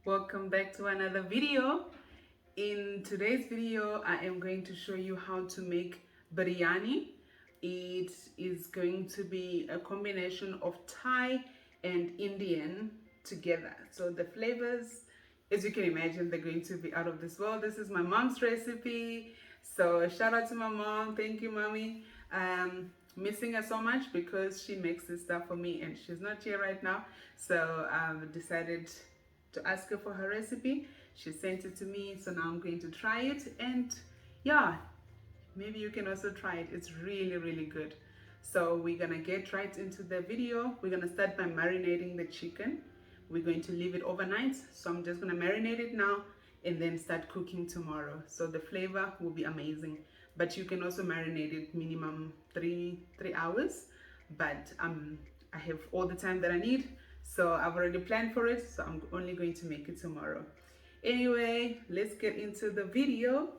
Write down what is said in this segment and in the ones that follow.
Welcome back to another video. In today's video, I am going to show you how to make biryani. It is going to be a combination of Thai and Indian together. So the flavors, as you can imagine, they're going to be out of this world. This is my mom's recipe. So shout out to my mom. Thank you, mommy. Missing her so much because she makes this stuff for me and she's not here right now. So I've decided to ask her for her recipe. She sent it to me, so now I'm going to try it, and yeah, maybe you can also try it. It's really good. So we're gonna get right into the video. We're gonna start by marinating the chicken. We're going to leave it overnight, so I'm just gonna marinate it now and then start cooking tomorrow. So the flavor will be amazing, but you can also marinate it minimum three hours, but I have all the time that I need, so I've already planned for it, so I'm only going to make it tomorrow. Anyway, let's get into the video.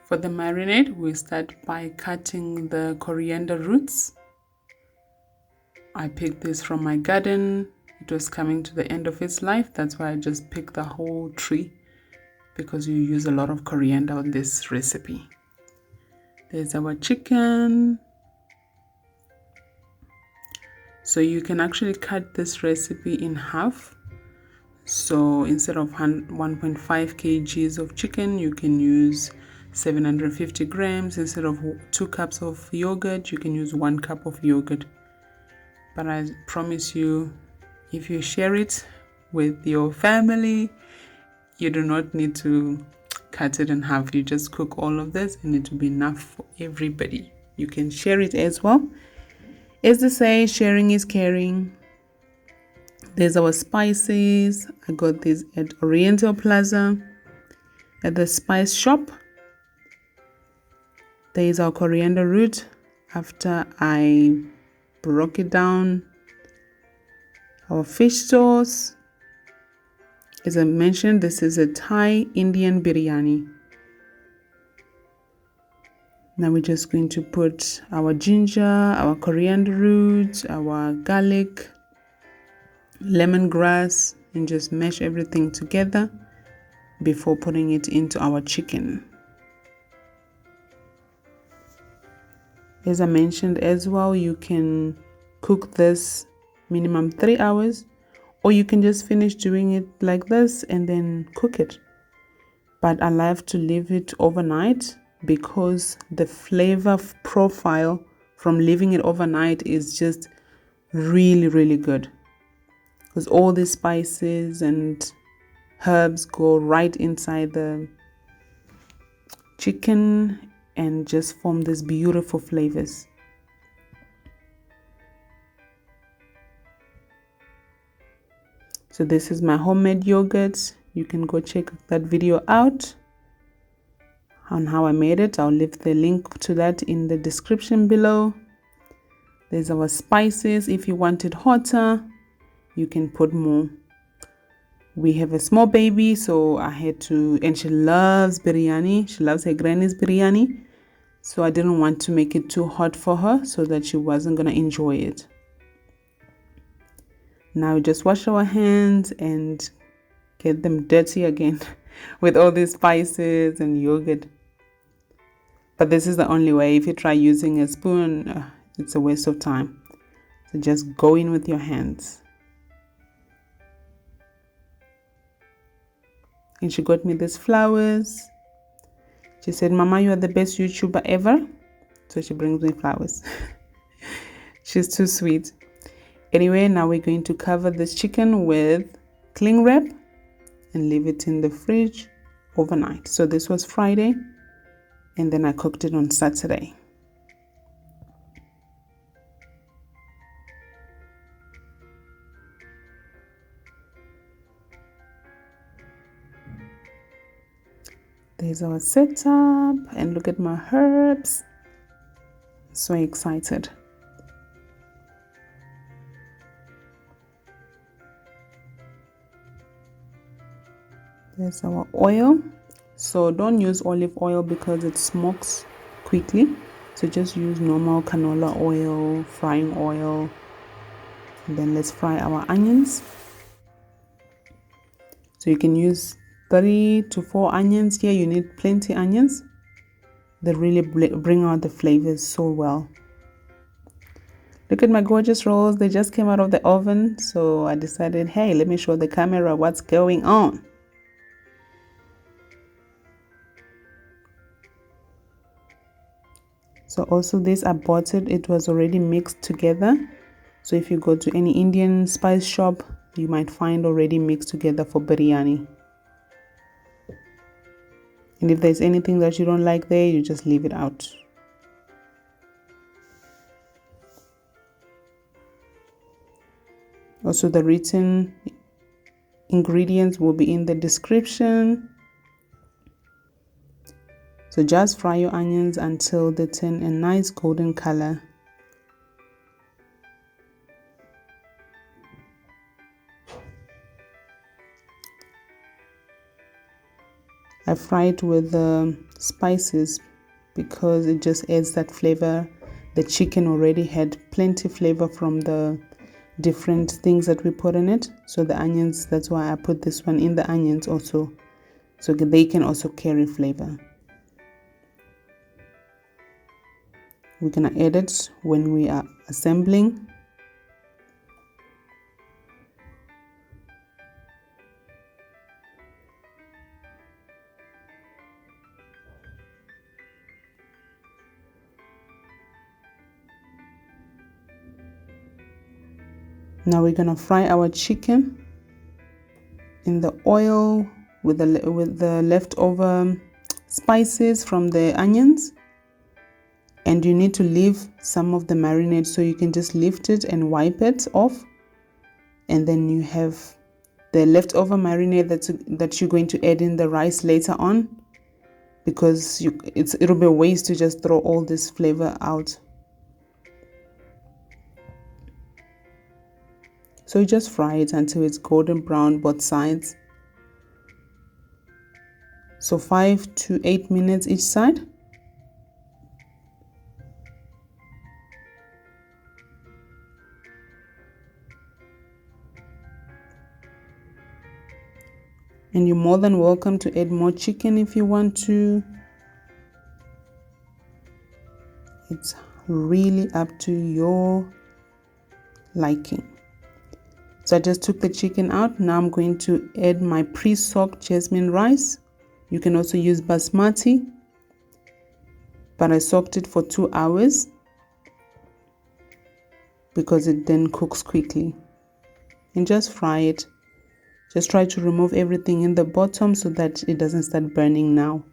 For the marinade, we start by cutting the coriander roots. I picked this from my garden. It was coming to the end of its life. That's why I just picked the whole tree, because you use a lot of coriander on this recipe. There's our chicken. So you can actually cut this recipe in half. So instead of 1.5 kgs of chicken, you can use 750 grams. Instead of 2 cups of yogurt, you can use 1 cup of yogurt. But I promise you, if you share it with your family, you do not need to cut it in half. You just cook all of this and it will be enough for everybody. You can share it as well. As they say, sharing is caring. There's our spices. I got these at Oriental Plaza at the spice shop. There is our coriander root after I broke it down. Our fish sauce. As I mentioned, this is a Thai Indian biryani. Now we're just going to put our ginger, our coriander root, our garlic, lemongrass, and just mash everything together before putting it into our chicken. As I mentioned as well, you can cook this minimum 3 hours, or you can just finish doing it like this and then cook it. But I love to leave it overnight because the flavor profile from leaving it overnight is just really good. Because all the spices and herbs go right inside the chicken and just form these beautiful flavors. So this is my homemade yogurt. You can go check that video out on how I made it. I'll leave the link to that in the description below. There's our spices. If you want it hotter, you can put more. We have a small baby, so I had to, and she loves biryani. She loves her granny's biryani. So I didn't want to make it too hot for her so that she wasn't going to enjoy it. Now we just wash our hands and get them dirty again with all these spices and yogurt. But this is the only way. If you try using a spoon, it's a waste of time. So just go in with your hands. And she got me these flowers. She said, "Mama, you are the best YouTuber ever." So she brings me flowers. She's too sweet. Anyway, now we're going to cover this chicken with cling wrap and leave it in the fridge overnight. So this was Friday, and then I cooked it on Saturday. There's our setup, and look at my herbs. So excited. There's our oil. So don't use olive oil because it smokes quickly. So just use normal canola oil, frying oil. And then let's fry our onions. So you can use 3 to 4 onions here. You need plenty onions. They really bring out the flavors so well. Look at my gorgeous rolls. They just came out of the oven. So I decided, hey, let me show the camera what's going on. So also this, I bought it. It was already mixed together. So if you go to any Indian spice shop, you might find already mixed together for biryani. And if there's anything that you don't like there, you just leave it out. Also, the written ingredients will be in the description. So just fry your onions until they turn a nice golden color. I fry it with the spices because it just adds that flavor. The chicken already had plenty flavor from the different things that we put in it. So the onions, that's why I put this one in the onions also, so they can also carry flavor. We're gonna add it when we are assembling. Now we're gonna fry our chicken in the oil with the leftover spices from the onions. And you need to leave some of the marinade, so you can just lift it and wipe it off. And then you have the leftover marinade that you're going to add in the rice later on, because it'll be a waste to just throw all this flavor out. So you just fry it until it's golden brown both sides. So 5 to 8 minutes each side. And you're more than welcome to add more chicken if you want to. It's really up to your liking. So I just took the chicken out. Now I'm going to add my pre-soaked jasmine rice. You can also use basmati, but I soaked it for 2 hours because it then cooks quickly. And just fry it. Just try to remove everything in the bottom so that it doesn't start burning now.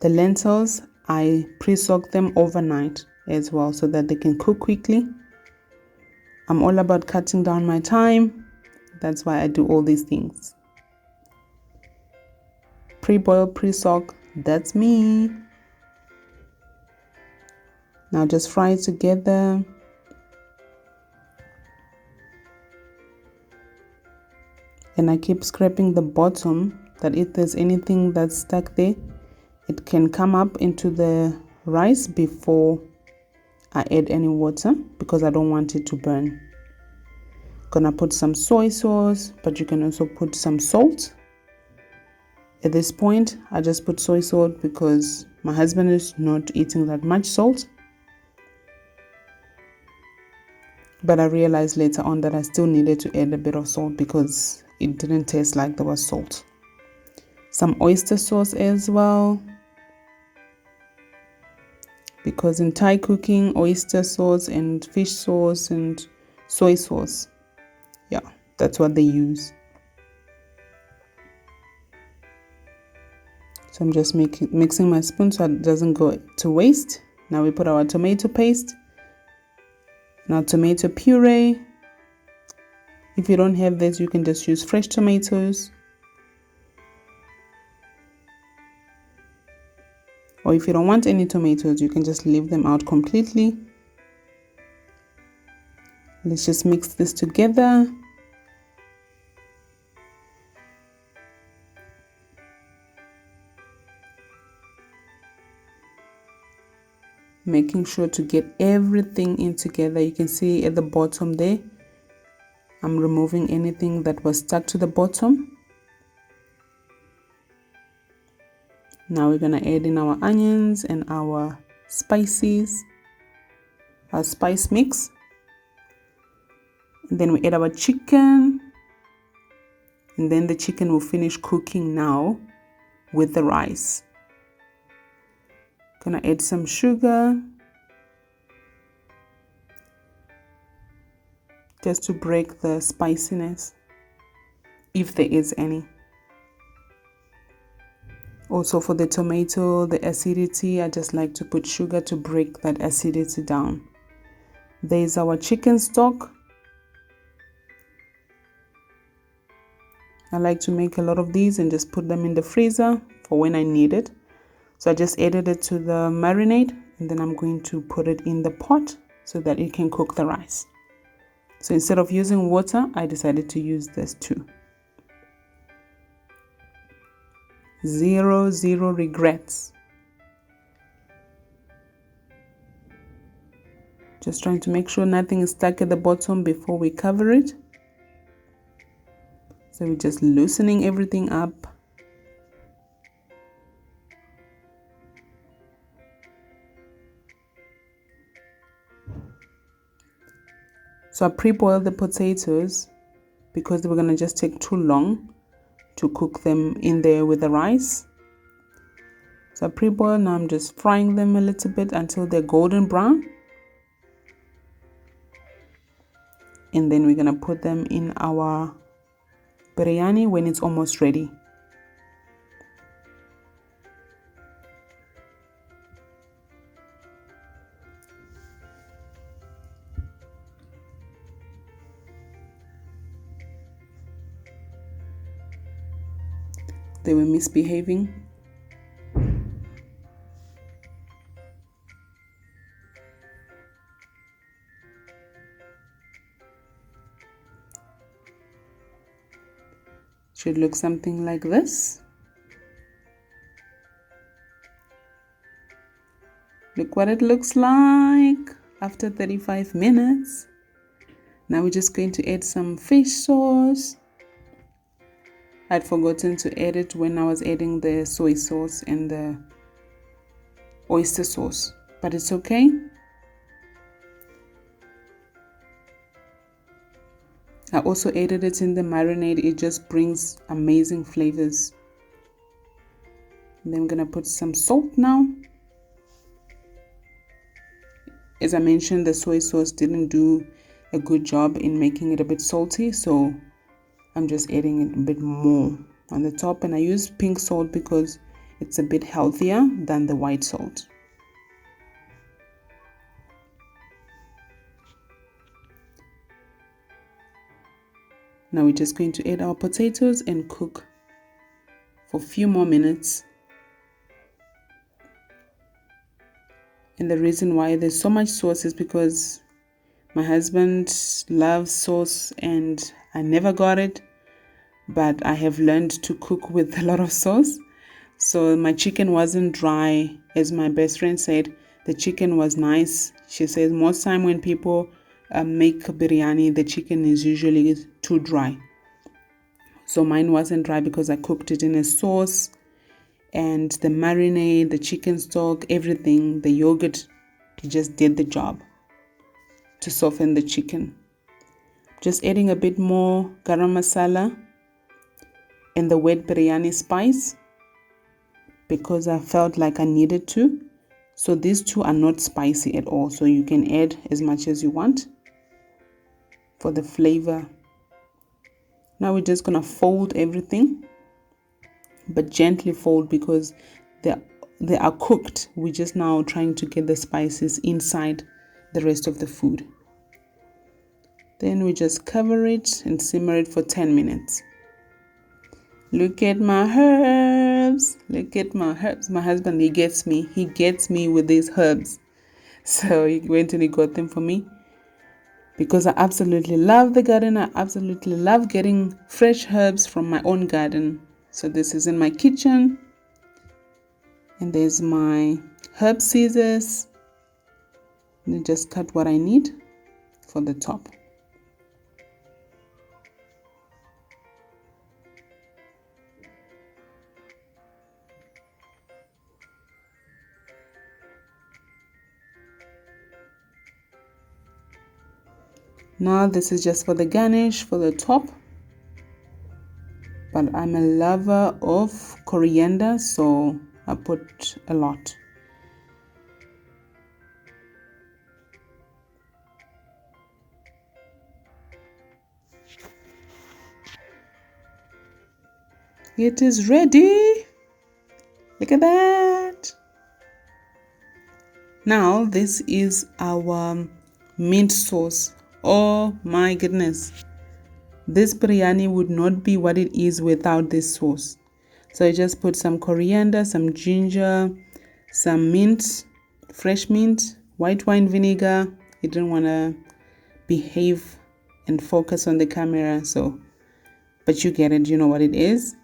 The lentils, I pre-soaked them overnight as well so that they can cook quickly. I'm all about cutting down my time. That's why I do all these things. Pre-boil, pre-soak, that's me. Now just fry it together. And I keep scraping the bottom, that if there's anything that's stuck there, it can come up into the rice before I add any water, because I don't want it to burn. Gonna put some soy sauce, but you can also put some salt. At this point, I just put soy salt because my husband is not eating that much salt. But I realized later on that I still needed to add a bit of salt because it didn't taste like there was salt. Some oyster sauce as well, because in Thai cooking, oyster sauce and fish sauce and soy sauce, yeah, that's what they use. So I'm just mixing my spoon so it doesn't go to waste. Now we put our tomato paste. Now tomato puree. If you don't have this, you can just use fresh tomatoes. Or if you don't want any tomatoes, you can just leave them out completely. Let's just mix this together. Making sure to get everything in together. You can see at the bottom there, I'm removing anything that was stuck to the bottom. Now we're gonna add in our onions and our spices, our spice mix. And then we add our chicken, and then the chicken will finish cooking now with the rice. Gonna add some sugar just to break the spiciness, if there is any. Also for the tomato, the acidity, I just like to put sugar to break that acidity down. There's our chicken stock. I like to make a lot of these and just put them in the freezer for when I need it. So I just added it to the marinade, and then I'm going to put it in the pot so that it can cook the rice. So instead of using water, I decided to use this too. Zero regrets. Just trying to make sure nothing is stuck at the bottom before we cover it. So we're just loosening everything up. So I pre-boiled the potatoes because they were going to just take too long to cook them in there with the rice. So I pre-boiled, now I'm just frying them a little bit until they're golden brown. And then we're going to put them in our biryani when it's almost ready. They were misbehaving. Should look something like this. Look what it looks like after 35 minutes. Now we're just going to add some fish sauce. I'd forgotten to add it when I was adding the soy sauce and the oyster sauce, but it's okay. I also added it in the marinade. It just brings amazing flavors. And then I'm gonna put some salt now. As I mentioned, the soy sauce didn't do a good job in making it a bit salty, so I'm just adding it a bit more on the top. And I use pink salt because it's a bit healthier than the white salt. Now we're just going to add our potatoes and cook for a few more minutes. And the reason why there's so much sauce is because my husband loves sauce and I never got it, but I have learned to cook with a lot of sauce. So my chicken wasn't dry. As my best friend said, the chicken was nice. She says most time when people make biryani, the chicken is usually too dry. So mine wasn't dry because I cooked it in a sauce, and the marinade, the chicken stock, everything, the yogurt, it just did the job to soften the chicken. Just adding a bit more garam masala and the wet biryani spice because I felt like I needed to. So these two are not spicy at all, so you can add as much as you want for the flavor. Now we're just gonna fold everything, but gently fold because they are cooked. We're just now trying to get the spices inside the rest of the food. Then we just cover it and simmer it for 10 minutes. Look at my herbs. Look at my herbs. My husband, he gets me. He gets me with these herbs. So he went and he got them for me. Because I absolutely love the garden. I absolutely love getting fresh herbs from my own garden. So this is in my kitchen. And there's my herb scissors. And just cut what I need for the top. Now this is just for the garnish, for the top. But I'm a lover of coriander, so I put a lot. It is ready. Look at that. Now this is our mint sauce. Oh my goodness. This biryani would not be what it is without this sauce. So I just put some coriander, some ginger, some mint, fresh mint, white wine vinegar. I didn't want to behave and focus on the camera, but you get it, you know what it is.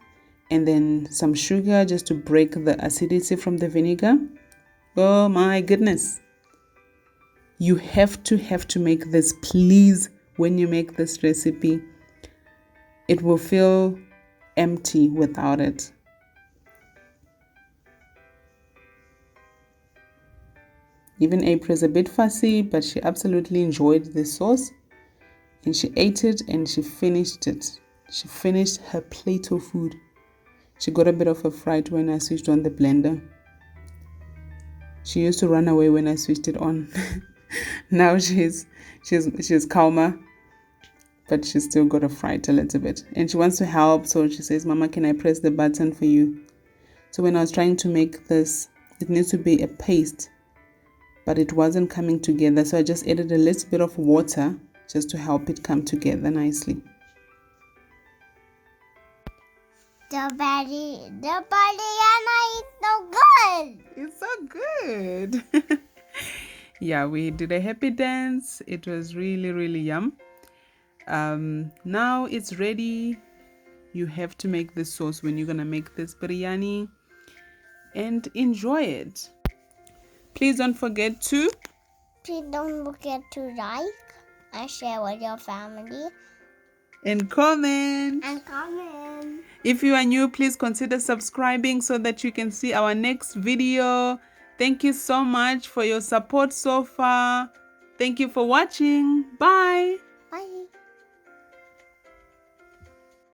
And then some sugar just to break the acidity from the vinegar. Oh my goodness. You have to make this, please. When you make this recipe, it will feel empty without it. Even April is a bit fussy, but she absolutely enjoyed the sauce. And she ate it and she finished it. She finished her plate of food. She got a bit of a fright when I switched on the blender. She used to run away when I switched it on. Now she's calmer, but she's still got a fright a little bit. And she wants to help, so she says, Mama, can I press the button for you? So when I was trying to make this, it needs to be a paste, but it wasn't coming together. So I just added a little bit of water just to help it come together nicely. The biryani is so good. It's so good. Yeah, we did a happy dance. It was really yum. Now it's ready. You have to make this sauce when you're gonna make this biryani and enjoy it. Please don't forget to like and share with your family. And comment. If you are new, please consider subscribing so that you can see our next video. Thank you so much for your support so far. Thank you for watching. Bye. Bye.